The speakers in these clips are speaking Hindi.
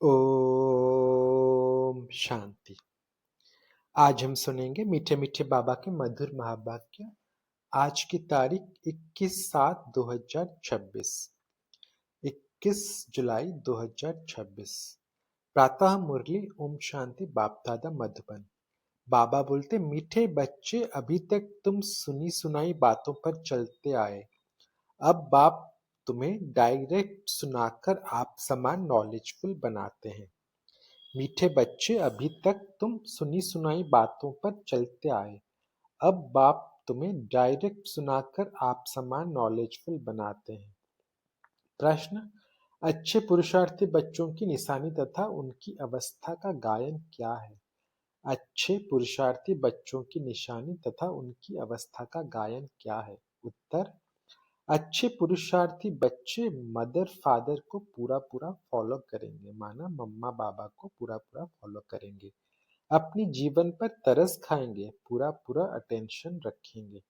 ओम शांति। आज हम सुनेंगे मीठे मीठे बाबा के मधुर महावाक्य। आज की तारीख 21/7/2026, 21 जुलाई 2026। प्रातः मुरली ओम शांति। बाप दादा मधुबन। बाबा बोलते, मीठे बच्चे, अभी तक तुम सुनी सुनाई बातों पर चलते आए। अब बाप तुम्हें डायरेक्ट सुनाकर आप समान नॉलेजफुल बनाते हैं। मीठे बच्चे, अभी तक तुम सुनी सुनाई बातों पर चलते आए। अब बाप तुम्हें डायरेक्ट सुनाकर आप समान नॉलेजफुल बनाते हैं। प्रश्न: अच्छे पुरुषार्थी बच्चों की निशानी तथा उनकी अवस्था का गायन क्या है? अच्छे पुरुषार्थी बच्चों की निशानी तथा उनकी अवस्था का गायन क्या है? उत्तर: अच्छे पुरुषार्थी बच्चे मदर फादर को पूरा पूरा फॉलो करेंगे, माना मम्मा बाबा को पूरा पूरा फॉलो करेंगे। अपनी जीवन पर तरस खाएंगे, पूरा पूरा अटेंशन रखेंगे।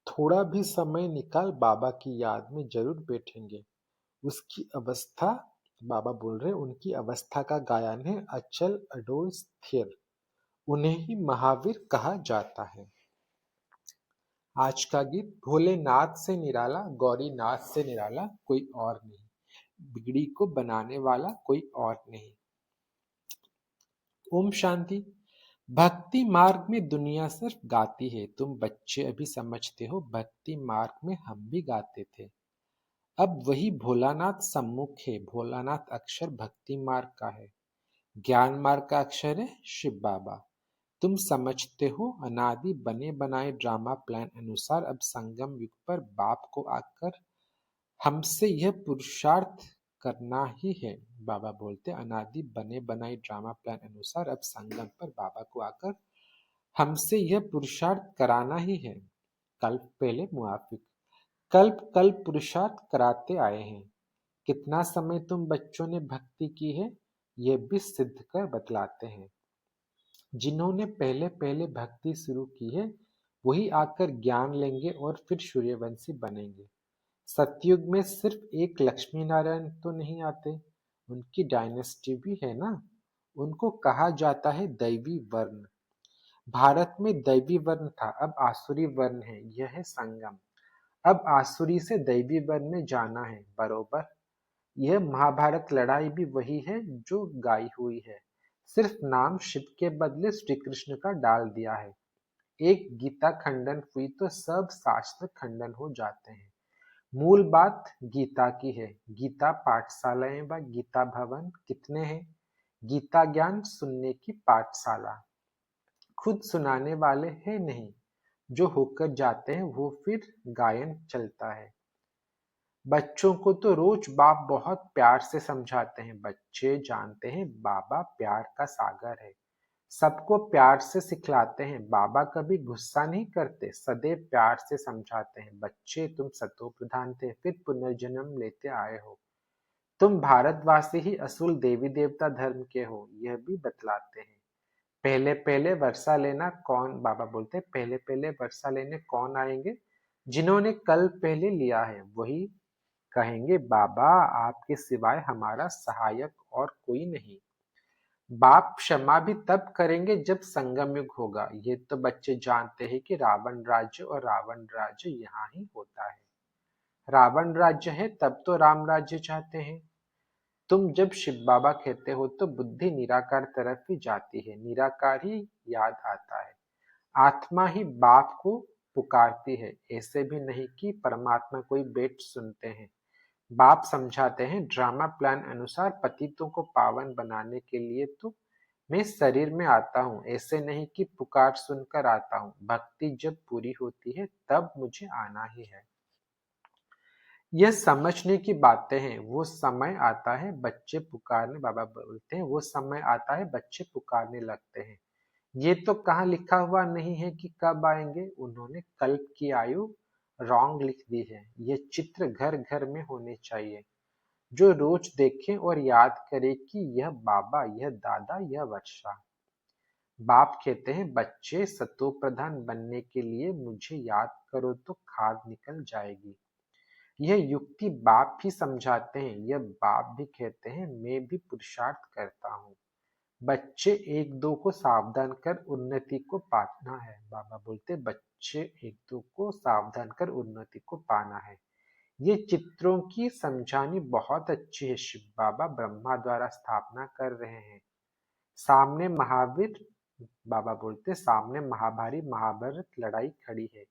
थोड़ा भी समय निकाल बाबा की याद में जरूर बैठेंगे। उसकी अवस्था, बाबा बोल रहे उनकी अवस्था का गायन है अचल अडोल स्थिर। उन्हें ही महावीर कहा जाता है। आज का गीत: भोलेनाथ से निराला, गौरीनाथ से निराला कोई और नहीं, बिगड़ी को बनाने वाला कोई और नहीं। ओम शांति। भक्ति मार्ग में दुनिया सिर्फ गाती है, तुम बच्चे अभी समझते हो भक्ति मार्ग में हम भी गाते थे। अब वही भोलानाथ सम्मुख है, भोलानाथ अक्षर भक्ति मार्ग का है, ज्ञान मार्ग का अक्षर है शिव बाबा। तुम समझते हो अनादि बने बनाए ड्रामा प्लान अनुसार अब संगम युग पर बाप को आकर हमसे यह पुरुषार्थ करना ही है। बाबा बोलते, अनादि बने बनाए ड्रामा प्लान अनुसार अब संगम पर बाबा को आकर हमसे यह पुरुषार्थ कराना ही है। कल्प पहले मुआफिक, कल्प कल्प पुरुषार्थ कराते आए हैं। कितना समय तुम बच्चों ने भक्ति की है, यह भी सिद्ध कर बतलाते हैं। जिन्होंने पहले पहले भक्ति शुरू की है, वही आकर ज्ञान लेंगे और फिर सूर्यवंशी बनेंगे। सतयुग में सिर्फ एक लक्ष्मी नारायण तो नहीं आते, उनकी डायनेस्टी भी है ना। उनको कहा जाता है दैवी वर्ण। भारत में दैवी वर्ण था, अब आसुरी वर्ण है, यह है संगम। अब आसुरी से दैवी वर्ण में जाना है, बरोबर। यह महाभारत लड़ाई भी वही है जो गाई हुई है, सिर्फ नाम शिव के बदले श्री कृष्ण का डाल दिया है। एक गीता खंडन हुई तो सब शास्त्र खंडन हो जाते हैं। मूल बात गीता की है। गीता पाठशालाएं व गीता भवन कितने हैं? गीता ज्ञान सुनने की पाठशाला खुद सुनाने वाले हैं नहीं, जो होकर जाते हैं वो फिर गायन चलता है। बच्चों को तो रोज बाप बहुत प्यार से समझाते हैं। बच्चे जानते हैं बाबा प्यार का सागर है, सबको प्यार से सिखलाते हैं। बाबा कभी गुस्सा नहीं करते, सदैव प्यार से समझाते हैं। बच्चे, तुम सतो प्रधान थे, फिर पुनर्जन्म लेते आए हो। तुम भारतवासी ही असूल देवी देवता धर्म के हो, यह भी बतलाते हैं। पहले पहले वर्षा लेना कौन, बाबा बोलते पहले पहले वर्षा लेने कौन आएंगे? जिन्होंने कल पहले लिया है वही कहेंगे बाबा आपके सिवाय हमारा सहायक और कोई नहीं। बाप क्षमा भी तब करेंगे जब संगम युग होगा। ये तो बच्चे जानते हैं कि रावण राज्य और रावण राज्य यहाँ ही होता है। रावण राज्य है तब तो राम राज्य चाहते हैं। तुम जब शिव बाबा कहते हो तो बुद्धि निराकार तरफ ही जाती है, निराकार ही याद आता है। आत्मा ही बाप को पुकारती है, ऐसे भी नहीं कि परमात्मा कोई बेट सुनते हैं। बाप समझाते हैं ड्रामा प्लान अनुसार पतितों को पावन बनाने के लिए तो मैं शरीर में आता हूँ, ऐसे नहीं कि पुकार सुनकर आता हूँ। भक्ति जब पूरी होती है तब मुझे आना ही है। यह समझने की बातें हैं। वो समय आता है बच्चे पुकारने, बाबा बोलते हैं वो समय आता है बच्चे पुकारने लगते हैं। ये तो कहाँ लिखा हुआ नहीं है कि कब आएंगे। उन्होंने कल्प की आयु रॉन्ग लिख दी है। ये चित्र घर घर में होने चाहिए, जो रोज देखे और याद करे कि यह बाबा, यह दादा, यह वर्षा। बाप कहते हैं बच्चे, सतो प्रधान बनने के लिए मुझे याद करो तो खाद निकल जाएगी। यह युक्ति बाप ही समझाते हैं। यह बाप भी कहते हैं मैं भी पुरुषार्थ करता हूँ। बच्चे एक दो को सावधान कर उन्नति को पाना है। बाबा बोलते बच्चे एक दो को सावधान कर उन्नति को पाना है। ये चित्रों की समझानी बहुत अच्छी है। शिव बाबा ब्रह्मा द्वारा स्थापना कर रहे हैं। सामने महावीर, बाबा बोलते सामने महाभारी महाभारत लड़ाई खड़ी है।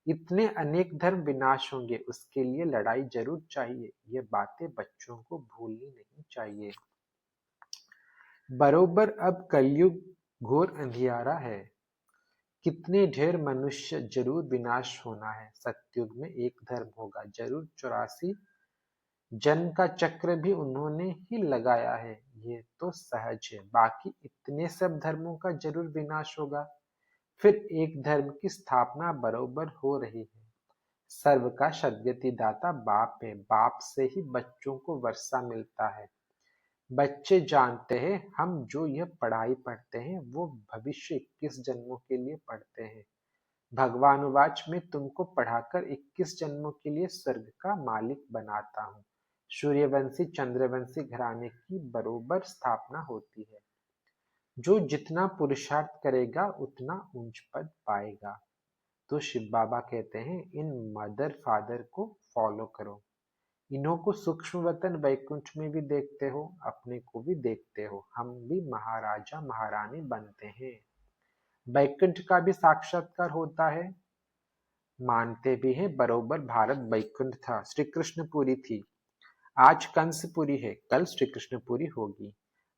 इतने अनेक धर्म विनाश होंगे, उसके लिए लड़ाई जरूर चाहिए। ये बातें बच्चों को भूलनी नहीं चाहिए। बरोबर अब कलयुग घोर अंधियारा है। कितने ढेर मनुष्य जरूर विनाश होना है। सतयुग में एक धर्म होगा जरूर। 84 जन्म का चक्र भी उन्होंने ही लगाया है। ये तो सहज है। बाकी इतने सब धर्मों का जरूर विनाश होगा। फिर एक धर्म की स्थापना बरोबर हो रही है। सर्व का सद्गति दाता बाप है। बाप से ही बच्चों को वर्षा मिलता है। बच्चे जानते हैं हम जो यह पढ़ाई पढ़ते हैं वो भविष्य 21 जन्मों के लिए पढ़ते हैं। भगवानुवाच में तुमको पढ़ाकर 21 जन्मों के लिए स्वर्ग का मालिक बनाता हूँ। सूर्यवंशी चंद्रवंशी घराने की बरोबर स्थापना होती है। जो जितना पुरुषार्थ करेगा उतना ऊंच पद पाएगा। तो शिव बाबा कहते हैं इन मदर फादर को फॉलो करो। इन्हों को सूक्ष्म वतन वैकुंठ में भी देखते हो, अपने को भी देखते हो। हम भी महाराजा महारानी बनते हैं। वैकुंठ का भी साक्षात्कार होता है। मानते भी हैं बरोबर भारत वैकुंठ था। श्री कृष्णपुरी थी। आज कंसपुरी है, कल श्री कृष्णपुरी होगी।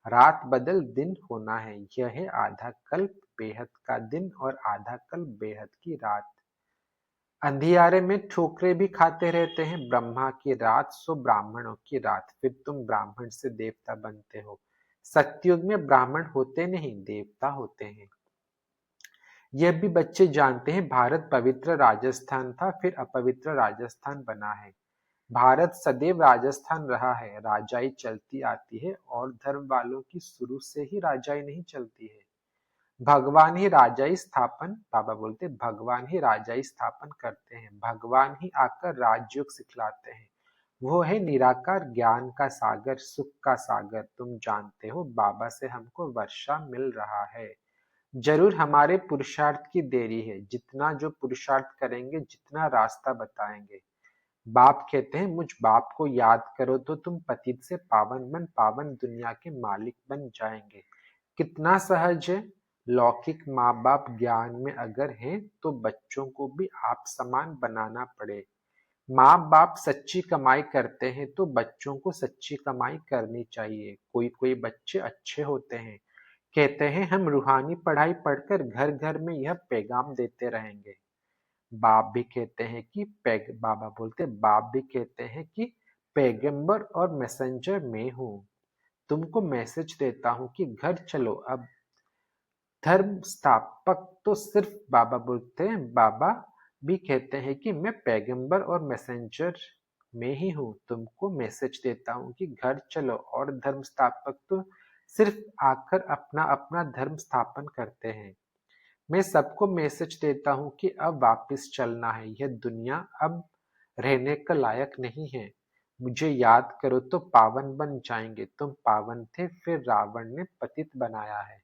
रात बदल दिन होना है। यह है आधा कल्प बेहद का दिन और आधा कल्प बेहद की रात। अंधियारे में ठोकरे भी खाते रहते हैं। ब्रह्मा की रात सो ब्राह्मणों की रात। फिर तुम ब्राह्मण से देवता बनते हो। सतयुग में ब्राह्मण होते नहीं, देवता होते हैं। यह भी बच्चे जानते हैं भारत पवित्र राजस्थान था, फिर अपवित्र राजस्थान बना है। भारत सदैव राजस्थान रहा है। राजाई चलती आती है और धर्म वालों की शुरू से ही राजाई नहीं चलती है। भगवान ही राजाई स्थापन, बाबा बोलते भगवान ही राजाई स्थापन करते हैं। भगवान ही आकर राजयोग सिखलाते हैं। वो है निराकार ज्ञान का सागर, सुख का सागर। तुम जानते हो बाबा से हमको वर्षा मिल रहा है। जरूर हमारे पुरुषार्थ की देरी है। जितना जो पुरुषार्थ करेंगे, जितना रास्ता बताएंगे। बाप कहते हैं मुझ बाप को याद करो तो तुम पतित से पावन बन पावन दुनिया के मालिक बन जाएंगे। कितना सहज है। लौकिक माँ बाप ज्ञान में अगर हैं तो बच्चों को भी आप समान बनाना पड़े। माँ बाप सच्ची कमाई करते हैं तो बच्चों को सच्ची कमाई करनी चाहिए। कोई कोई बच्चे अच्छे होते हैं, कहते हैं हम रूहानी पढ़ाई पढ़कर घर घर में यह पैगाम देते रहेंगे। बाप भी कहते हैं कि बाबा बोलते बाप भी कहते हैं कि पैगंबर और मैसेंजर मैं हूँ। तुमको मैसेज देता हूँ कि घर चलो। अब धर्म स्थापक तो सिर्फ बाबा बोलते हैं। बाबा भी कहते हैं कि मैं पैगंबर और मैसेंजर में ही हूँ। तुमको मैसेज देता हूँ कि घर चलो। और धर्म स्थापक तो सिर्फ आकर अपना अपना धर्म स्थापन करते हैं। मैं सबको मैसेज देता हूँ कि अब वापस चलना है। यह दुनिया अब रहने का लायक नहीं है। मुझे याद करो तो पावन बन जाएंगे। तुम पावन थे, फिर रावण ने पतित बनाया है।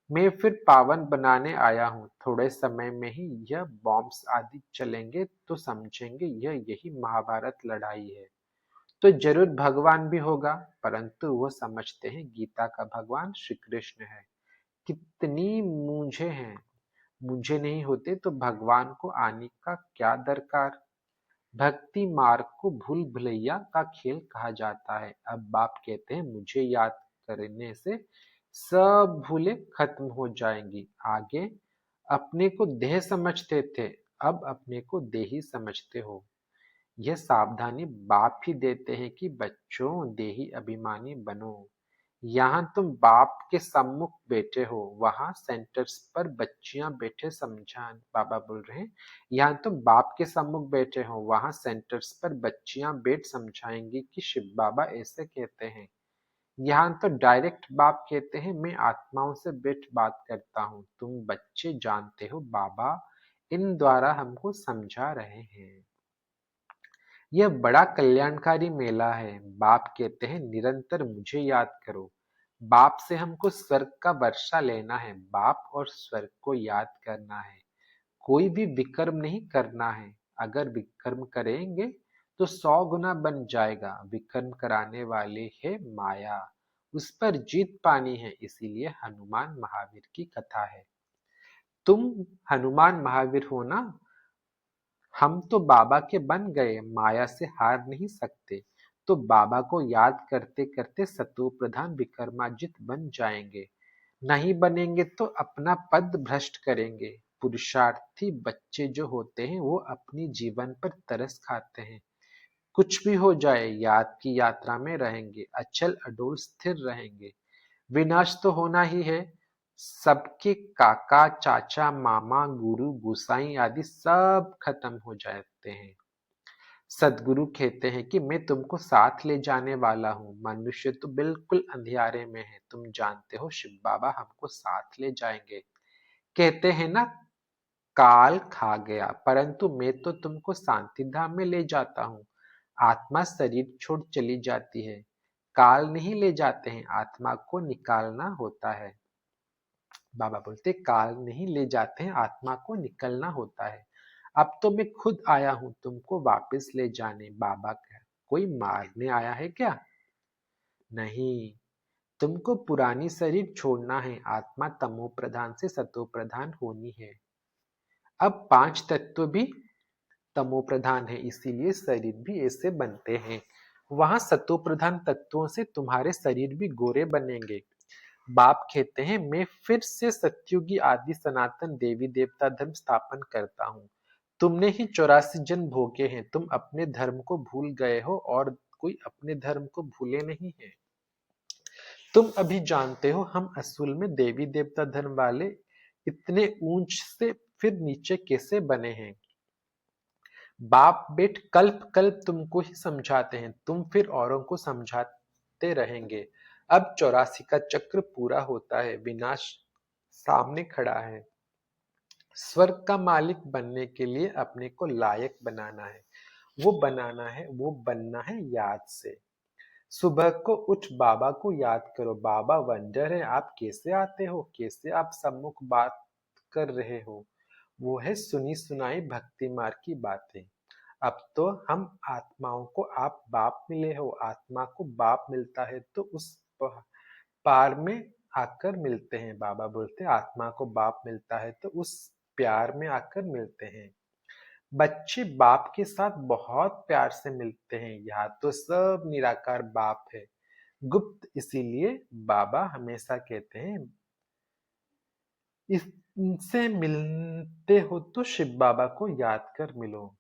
मैं फिर पावन बनाने आया हूँ। थोड़े समय में ही यह बॉम्ब्स आदि चलेंगे तो समझेंगे यह यही महाभारत लड़ाई है। तो जरूर भगवान भी होगा, परंतु वो समझते हैं गीता का भगवान श्री कृष्ण है। कितनी मूंझे हैं। मुझे नहीं होते तो भगवान को आने का क्या दरकार। भक्ति मार्ग को भूल भुलैया का खेल कहा जाता है। अब बाप कहते हैं मुझे याद करने से सब भूले खत्म हो जाएंगी। आगे अपने को देह समझते थे, अब अपने को देही समझते हो। यह सावधानी बाप ही देते हैं कि बच्चों देही अभिमानी बनो। यहाँ तुम बाप के सम्मुख बैठे हो, वहां सेंटर्स पर बच्चियां बैठे समझान, बाबा बोल रहे हैं। यहाँ तुम बाप के सम्मुख बैठे हो, वहां सेंटर्स पर बच्चियां बैठ समझाएंगी कि शिव बाबा ऐसे कहते हैं। यहाँ तो डायरेक्ट बाप कहते हैं मैं आत्माओं से बैठ बात करता हूँ। तुम बच्चे जानते हो बाबा इन द्वारा हमको समझा रहे हैं। यह बड़ा कल्याणकारी मेला है। बाप कहते हैं निरंतर मुझे याद करो। बाप से हमको स्वर्ग का वर्षा लेना है। बाप और स्वर्ग को याद करना है। कोई भी विकर्म नहीं करना है। अगर विकर्म करेंगे तो 100 गुना बन जाएगा। विकर्म कराने वाले है माया, उस पर जीत पानी है। इसीलिए हनुमान महावीर की कथा है। तुम हनुमान महावीर हो ना। हम तो बाबा के बन गए, माया से हार नहीं सकते। तो बाबा को याद करते करते सतो प्रधान विक्रमाजित बन जाएंगे। नहीं बनेंगे तो अपना पद भ्रष्ट करेंगे। पुरुषार्थी बच्चे जो होते हैं वो अपनी जीवन पर तरस खाते हैं। कुछ भी हो जाए याद की यात्रा में रहेंगे, अचल अडोल स्थिर रहेंगे। विनाश तो होना ही है। सबके काका चाचा मामा गुरु गुसाई आदि सब खत्म हो जाते हैं। सदगुरु कहते हैं कि मैं तुमको साथ ले जाने वाला हूँ। मनुष्य तो बिल्कुल अंधियारे में है, तुम जानते हो शिव बाबा हमको साथ ले जाएंगे। कहते हैं ना, काल खा गया परंतु मैं तो तुमको शांति धाम में ले जाता हूँ। आत्मा शरीर छोड़ चली जाती है। काल नहीं ले जाते हैं, आत्मा को निकालना होता है। बाबा बोलते काल नहीं ले जाते हैं, आत्मा को निकलना होता है। अब तो मैं खुद आया हूं तुमको वापस ले जाने। बाबा कह कोई मारने आया है क्या? नहीं, तुमको पुरानी शरीर छोड़ना है। आत्मा तमो प्रधान से सतो प्रधान होनी है। अब 5 तत्व भी तमो प्रधान है, इसीलिए शरीर भी ऐसे बनते हैं। वहां सतो प्रधान तत्वों से तुम्हारे शरीर भी गोरे बनेंगे। बाप कहते हैं मैं फिर से सत्युगी आदि सनातन देवी देवता धर्म स्थापन करता हूँ। तुमने ही 84 जन्म भोगे हैं। तुम अपने धर्म को भूल गए हो और कोई अपने धर्म को भूले नहीं है। तुम अभी जानते हो हम असूल में देवी देवता धर्म वाले इतने ऊंच से फिर नीचे कैसे बने हैं। बाप बेट कल्प कल्प तुमको ही समझाते हैं, तुम फिर औरों को समझाते रहेंगे। अब 84 का चक्र पूरा होता है, विनाश सामने खड़ा है। स्वर्ग का मालिक बनने के लिए अपने को लायक बनाना है। वो बनना है याद से। सुबह को उठ बाबा को याद करो। बाबा वंडर है, आप कैसे आते हो, कैसे आप सम्मुख बात कर रहे हो। वो है सुनी सुनाई भक्ति मार्ग की बातें। अब तो हम आत्माओं को आप बाप मिले हो। आत्मा को बाप मिलता है तो उस पार में आकर मिलते हैं। बाबा बोलते हैं आत्मा को बाप मिलता है तो उस प्यार में आकर मिलते हैं। बच्चे बाप के साथ बहुत प्यार से मिलते हैं। यहाँ तो सब निराकार बाप है, गुप्त। इसीलिए बाबा हमेशा कहते हैं इनसे मिलते हो तो शिव बाबा को याद कर मिलो।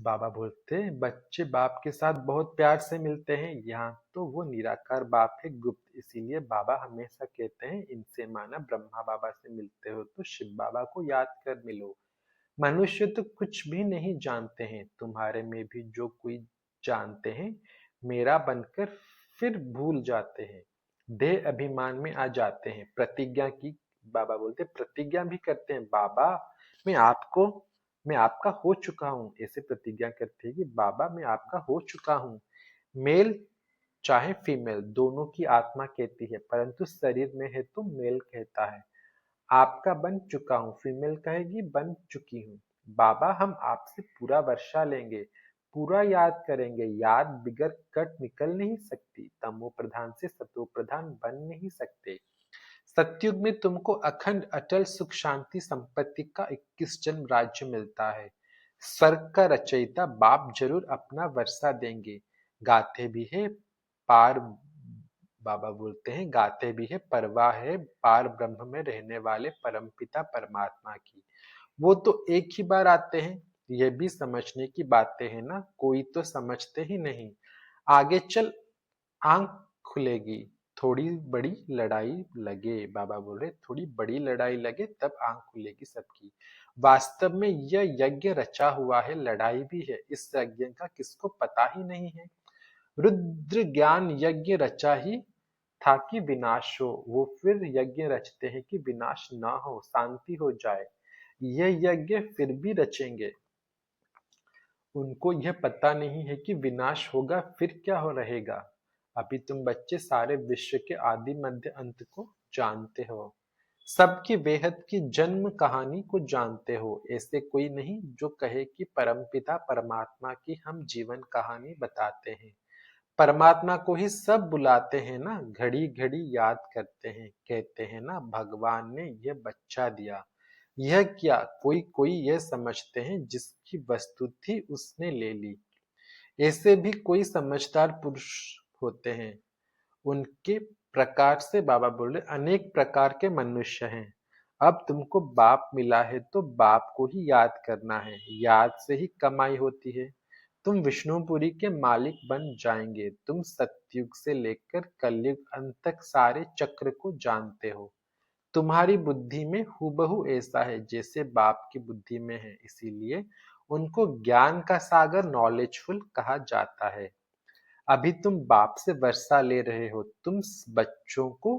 बाबा बोलते हैं बच्चे बाप के साथ बहुत प्यार से मिलते हैं। यहाँ तो वो निराकार बाप है, गुप्त। इसीलिए बाबा हमेशा कहते हैं इनसे माना ब्रह्मा बाबा से मिलते हो तो शिव बाबा को याद कर मिलो। मनुष्य तो कुछ भी नहीं जानते हैं। तुम्हारे में भी जो कोई जानते हैं मेरा बनकर फिर भूल जाते हैं। देह अभिमान में आ जाते हैं। प्रतिज्ञा की, बाबा बोलते प्रतिज्ञा भी करते हैं। बाबा मैं आपको मैं आपका हो चुका हूँ, ऐसे प्रतिज्ञा करते हैं कि बाबा मैं आपका हो चुका हूँ। मेल चाहे फीमेल दोनों की आत्मा कहती है, परंतु शरीर में है तो मेल कहता है। आपका बन चुका हूँ, फीमेल कहेगी बन चुकी हूँ। बाबा हम आपसे पूरा वर्षा लेंगे, पूरा याद करेंगे। याद बिगर कट निकल नहीं सकती। तमो प्रधान से सतो प्रधान बन नहीं सकते। सतयुग में तुमको अखंड अटल सुख शांति संपत्ति का 21 जन्म राज्य मिलता है। स्वर्ग का रचयिता बाप जरूर अपना वर्षा देंगे। गाते भी है पार, बाबा बोलते हैं गाते भी है परवाह है पार ब्रह्म में रहने वाले परमपिता परमात्मा की। वो तो एक ही बार आते हैं। ये भी समझने की बातें हैं ना, कोई तो समझते ही नहीं। आगे चल आंख खुलेगी, थोड़ी बड़ी लड़ाई लगे। बाबा बोल रहे थोड़ी बड़ी लड़ाई लगे तब आंख खुलेगी सबकी। वास्तव में यह यज्ञ रचा हुआ है, लड़ाई भी है। इस यज्ञ का किसको पता ही नहीं है। रुद्र ज्ञान यज्ञ रचा ही था कि विनाश हो। वो फिर यज्ञ रचते हैं कि विनाश ना हो, शांति हो जाए। ये यज्ञ फिर भी रचेंगे। उनको यह पता नहीं है कि विनाश होगा फिर क्या हो रहेगा। अभी तुम बच्चे सारे विश्व के आदि मध्य अंत को जानते हो, सबकी बेहद की जन्म कहानी को जानते हो। ऐसे कोई नहीं जो कहे कि परमपिता परमात्मा की हम जीवन कहानी बताते हैं। परमात्मा को ही सब बुलाते हैं ना, घड़ी घड़ी याद करते हैं, कहते हैं ना भगवान ने यह बच्चा दिया। यह क्या कोई कोई यह समझते हैं जिसकी वस्तु थी उसने ले ली। ऐसे भी कोई समझदार पुरुष होते हैं। उनके प्रकार से बाबा बोल रहे अनेक प्रकार के मनुष्य हैं। अब तुमको बाप मिला है तो बाप को ही याद करना है, याद से ही कमाई होती है। तुम विष्णुपुरी के मालिक बन जाएंगे। तुम सतयुग से लेकर कलयुग अंत तक सारे चक्र को जानते हो। तुम्हारी बुद्धि में हूबहू ऐसा है जैसे बाप की बुद्धि में है, इसीलिए उनको ज्ञान का सागर नॉलेजफुल कहा जाता है। अभी तुम बाप से वर्षा ले रहे हो। तुम बच्चों को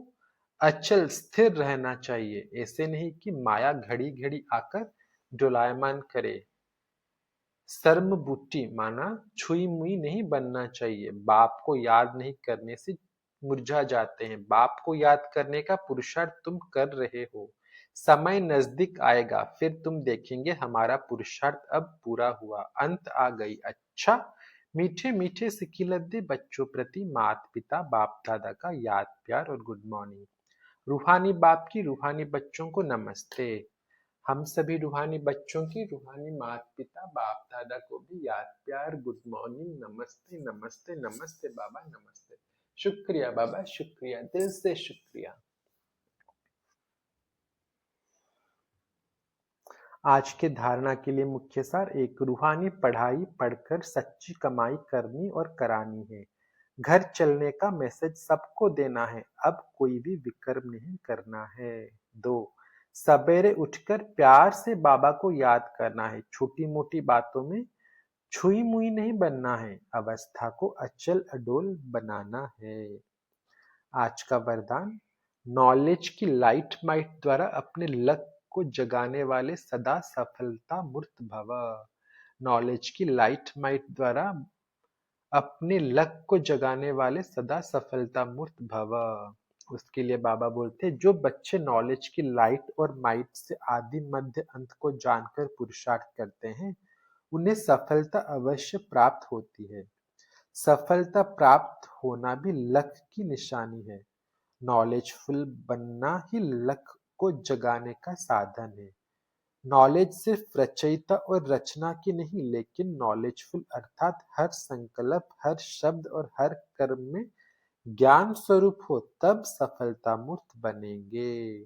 अचल स्थिर रहना चाहिए, ऐसे नहीं कि माया घड़ी घड़ी आकर डोलायमान करे। सर्म बूटी माना छुई मुई नहीं बनना चाहिए। बाप को याद नहीं करने से मुरझा जाते हैं। बाप को याद करने का पुरुषार्थ तुम कर रहे हो। समय नजदीक आएगा फिर तुम देखेंगे हमारा पुरुषार्थ अब पूरा हुआ, अंत आ गई। अच्छा, मीठे मीठे सिकिलद्दे बच्चों प्रति माता पिता बाप दादा का याद प्यार और गुड मॉर्निंग। रूहानी बाप की रूहानी बच्चों को नमस्ते। हम सभी रूहानी बच्चों की रूहानी माता पिता बाप दादा को भी याद प्यार गुड मॉर्निंग, नमस्ते नमस्ते नमस्ते बाबा नमस्ते। शुक्रिया बाबा, शुक्रिया, दिल से शुक्रिया। आज के धारणा के लिए मुख्य सार एक, रूहानी पढ़ाई पढ़कर सच्ची कमाई करनी और करानी है। घर चलने का मैसेज सबको देना है, अब कोई भी विकर्म नहीं करना है। दो, सवेरे उठकर प्यार से बाबा को याद करना है, छोटी मोटी बातों में छुई मुई नहीं बनना है, अवस्था को अचल अडोल बनाना है। आज का वरदान, नॉलेज की लाइट माइट द्वारा अपने लक को जगाने वाले सदा सफलता मूर्त भव। नॉलेज की लाइट माइट द्वारा अपने लक को जगाने वाले सदा सफलता मूर्त भव। उसके लिए बाबा बोलते हैं जो बच्चे नॉलेज की लाइट और माइट से आदि मध्य अंत को जानकर पुरुषार्थ करते हैं उन्हें सफलता अवश्य प्राप्त होती है। सफलता प्राप्त होना भी लक की निशानी है। नॉलेजफुल बनना ही लक को जगाने का साधन है। नॉलेज सिर्फ रचयिता और रचना की नहीं, लेकिन नॉलेजफुल अर्थात हर संकल्प, हर शब्द और हर कर्म में ज्ञान स्वरूप हो, तब सफलता मूर्त बनेंगे।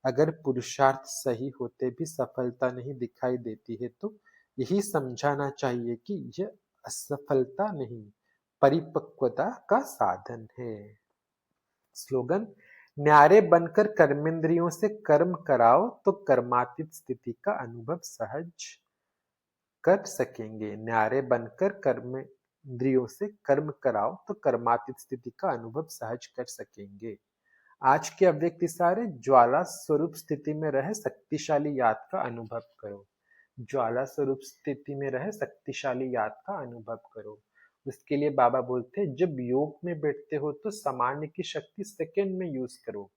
अगर पुरुषार्थ सही होते भी सफलता नहीं दिखाई देती है तो यही समझाना चाहिए कि यह असफलता नहीं, परिपक्वता का साधन है। स्लोगन, न्यारे बनकर कर्मेंद्रियों से कर्म कराओ तो कर्मातीत स्थिति का अनुभव सहज कर सकेंगे। न्यारे बनकर कर्मेंद्रियों से कर्म कराओ तो कर्मातीत स्थिति का अनुभव सहज कर सकेंगे। आज के अव्यक्त इशारे, ज्वाला स्वरूप स्थिति में रहे शक्तिशाली याद का अनुभव करो। ज्वाला स्वरूप स्थिति में रहे शक्तिशाली याद का अनुभव करो। उसके लिए बाबा बोलते हैं जब योग में बैठते हो तो सामान्य की शक्ति सेकंड में यूज करो।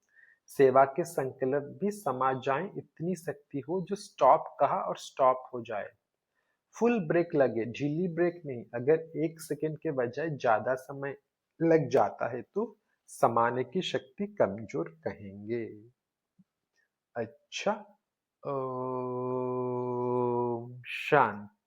सेवा के संकल्प भी समा जाएं, इतनी शक्ति हो जो स्टॉप कहा और स्टॉप हो जाए। फुल ब्रेक लगे, ढीली ब्रेक नहीं। अगर 1 सेकंड के बजाय ज्यादा समय लग जाता है तो समाने की शक्ति कमजोर कहेंगे। अच्छा, ओम शांति।